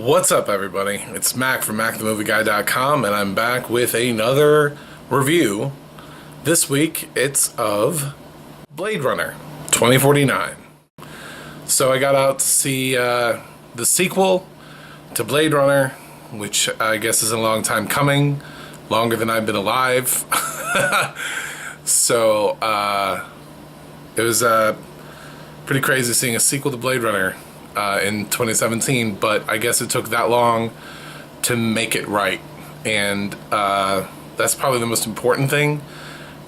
What's up, everybody? It's Mac from MacTheMovieGuy.com, and I'm back with another review. This week, it's of Blade Runner 2049. So I got out to see the sequel to Blade Runner, which I guess is a long time coming, longer than I've been alive. So it was pretty crazy seeing a sequel to Blade Runner in 2017, but I guess it took that long to make it right. And that's probably the most important thing,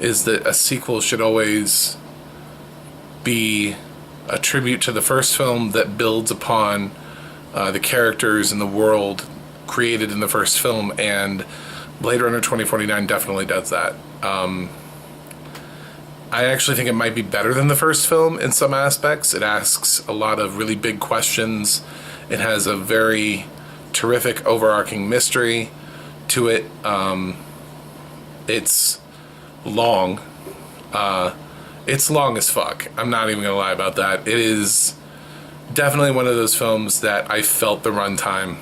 is that a sequel should always be a tribute to the first film that builds upon the characters and the world created in the first film, and Blade Runner 2049 definitely does that. I actually think it might be better than the first film in some aspects. It asks a lot of really big questions. It has a very terrific overarching mystery to it. It's long. It's long as fuck. I'm not even gonna lie about that. It is definitely one of those films that I felt the runtime.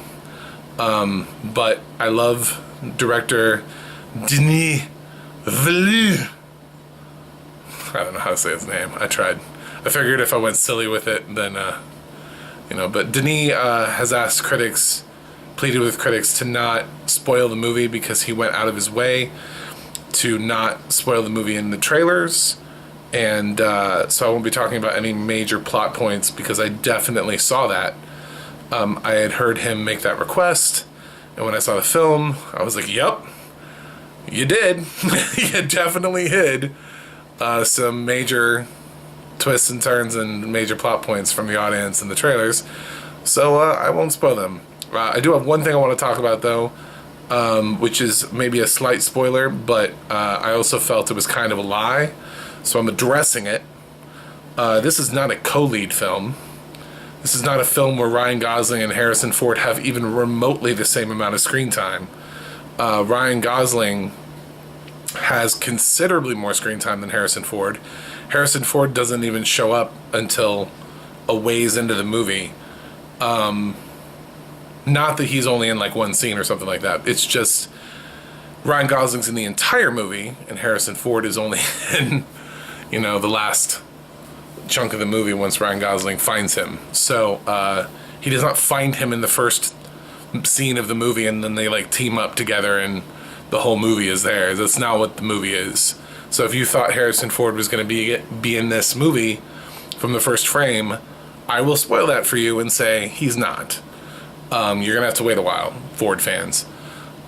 But I love director Denis Villeneuve. I don't know how to say his name. I tried. I figured if I went silly with it, then, but Denis has asked critics, pleaded with critics to not spoil the movie because he went out of his way to not spoil the movie in the trailers. And so I won't be talking about any major plot points because I definitely saw that. I had heard him make that request, and when I saw the film, I was like, yep, you did. You definitely hid some major twists and turns and major plot points from the audience in the trailers, so I won't spoil them. I do have one thing I want to talk about, though, which is maybe a slight spoiler, but I also felt it was kind of a lie, so I'm addressing it. This is not a co-lead film. This is not a film where Ryan Gosling and Harrison Ford have even remotely the same amount of screen time. Ryan Gosling has considerably more screen time than Harrison Ford. Harrison Ford doesn't even show up until a ways into the movie. Not that he's only in like one scene or something like that. It's just Ryan Gosling's in the entire movie, and Harrison Ford is only in, the last chunk of the movie once Ryan Gosling finds him. So he does not find him in the first scene of the movie and then they like team up together and the whole movie is there. That's not what the movie is. So if you thought Harrison Ford was going to be in this movie from the first frame, I will spoil that for you and say he's not. You're going to have to wait a while, Ford fans.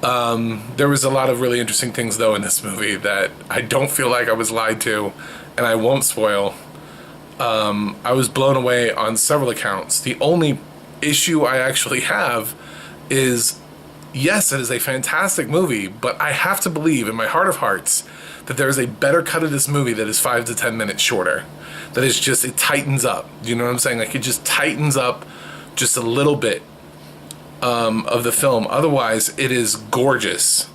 There was a lot of really interesting things, though, in this movie that I don't feel like I was lied to, and I won't spoil. I was blown away on several accounts. The only issue I actually have is, yes, it is a fantastic movie, but I have to believe in my heart of hearts that there is a better cut of this movie that is 5 to 10 minutes shorter. That is just, it tightens up. You know what I'm saying? Like, it just tightens up just a little bit of the film. Otherwise, it is gorgeous.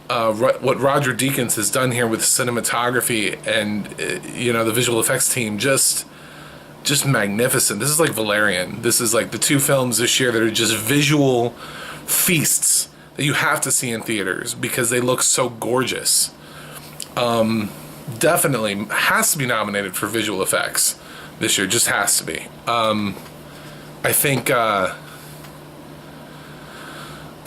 What Roger Deakins has done here with cinematography and, the visual effects team, just magnificent. This is like Valerian. This is like the two films this year that are just visual feasts that you have to see in theaters because they look so gorgeous. Definitely has to be nominated for visual effects this year. Just has to be. I think the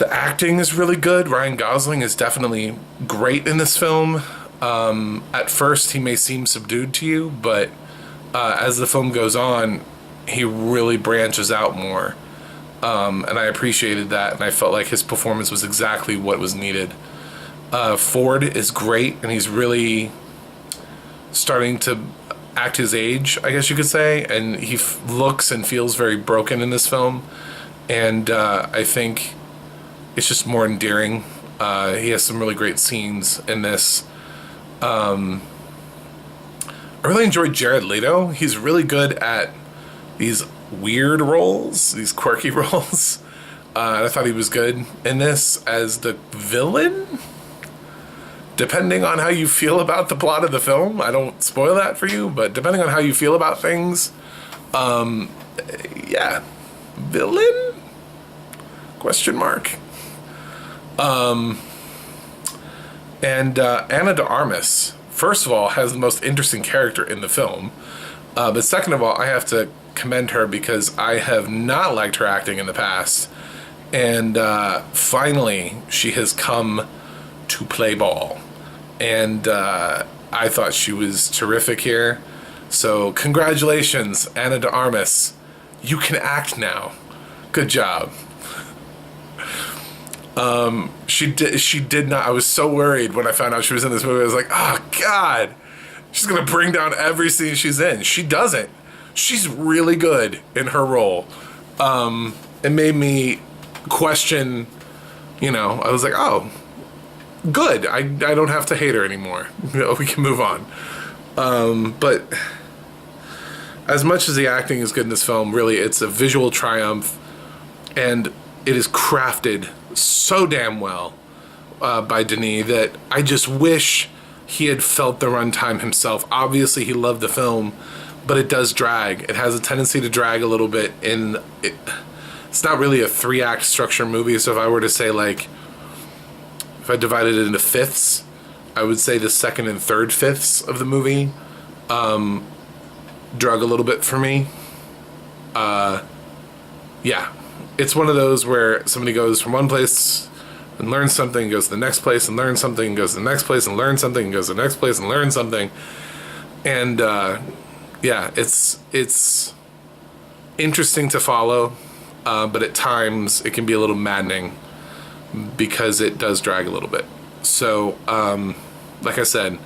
acting is really good. Ryan Gosling is definitely great in this film. At first he may seem subdued to you, but as the film goes on, he really branches out more. And I appreciated that, and I felt like his performance was exactly what was needed. Ford is great, and he's really starting to act his age, I guess you could say, and he looks and feels very broken in this film, and I think it's just more endearing. He has some really great scenes in this. I really enjoyed Jared Leto. He's really good at these weird roles, these quirky roles. I thought he was good in this as the villain. Depending on how you feel about the plot of the film, I don't spoil that for you, but depending on how you feel about things, yeah, villain? Question mark. And Ana de Armas, first of all, has the most interesting character in the film. But second of all, I have to commend her because I have not liked her acting in the past. And finally, she has come to play ball. And I thought she was terrific here. So congratulations, Ana de Armas. You can act now. Good job. She did not. I was so worried when I found out she was in this movie. I was like, oh God, she's gonna bring down every scene she's in. She doesn't. She's really good in her role. It made me question, I was like, oh, good. I don't have to hate her anymore. We can move on. But as much as the acting is good in this film, really it's a visual triumph, and it is crafted so damn well by Denis that I just wish he had felt the runtime himself. Obviously he loved the film, but it does drag. It has a tendency to drag a little bit. It's not really a 3-act structure movie, so if I were to say, like, if I divided it into fifths, I would say the second and third fifths of the movie drug a little bit for me. Yeah. It's one of those where somebody goes from one place and learns something, goes to the next place and learns something, goes to the next place and learns something, goes to the next place and learns something. And yeah, it's interesting to follow, but at times it can be a little maddening because it does drag a little bit. So, like I said,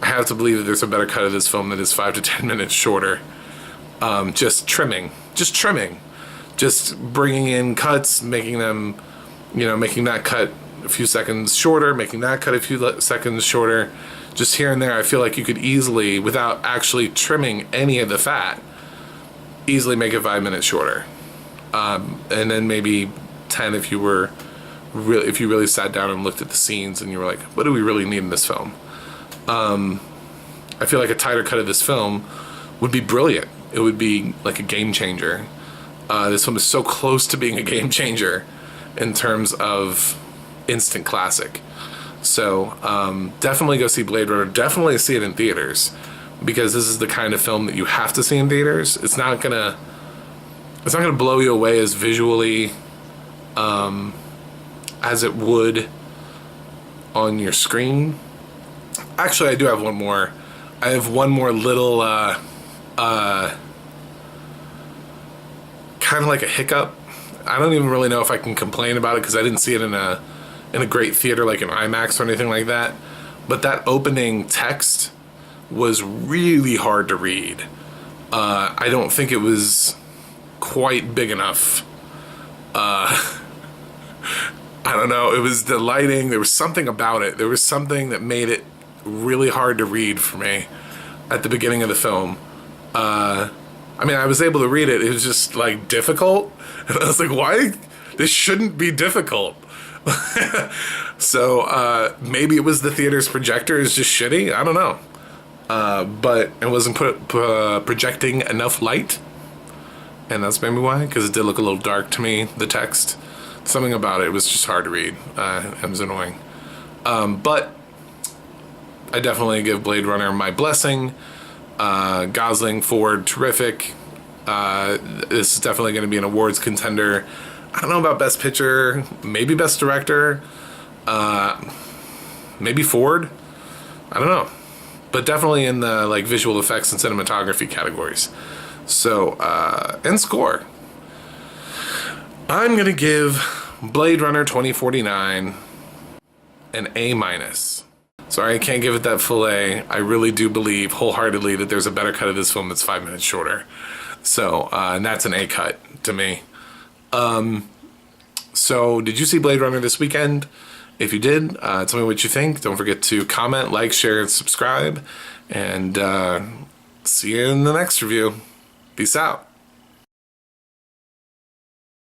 I have to believe that there's a better cut of this film that is 5 to 10 minutes shorter. Just trimming. Just bringing in cuts, making them, making that cut a few seconds shorter, making that cut a few seconds shorter. Just here and there, I feel like you could easily, without actually trimming any of the fat, easily make it 5 minutes shorter. And then maybe 10 if you really sat down and looked at the scenes and you were like, what do we really need in this film? I feel like a tighter cut of this film would be brilliant. It would be like a game changer. This film is so close to being a game changer in terms of instant classic. So definitely go see Blade Runner. Definitely see it in theaters, because this is the kind of film that you have to see in theaters. It's not gonna blow you away as visually as it would on your screen. Actually, I do have one more. I have one more little kind of like a hiccup. I don't even really know if I can complain about it because I didn't see it in a great theater like an IMAX or anything like that. But that opening text was really hard to read. I don't think it was quite big enough. I don't know. It was the lighting. There was something about it. There was something that made it really hard to read for me at the beginning of the film. I mean, I was able to read it. It was just, like, difficult. And I was like, why? This shouldn't be difficult. So, maybe it was the theater's projector is just shitty. I don't know. But it wasn't projecting enough light. And that's maybe why, because it did look a little dark to me, the text. Something about it was just hard to read. It was annoying. But I definitely give Blade Runner my blessing. Gosling, Ford, terrific. This is definitely going to be an awards contender. I don't know about Best Picture, maybe Best Director, maybe Ford. I don't know, but definitely in the like visual effects and cinematography categories. So and score. I'm gonna give Blade Runner 2049 an A-. Sorry, I can't give it that full A. I really do believe wholeheartedly that there's a better cut of this film that's 5 minutes shorter. So, and that's an A cut to me. So, did you see Blade Runner this weekend? If you did, tell me what you think. Don't forget to comment, like, share, and subscribe. And see you in the next review. Peace out.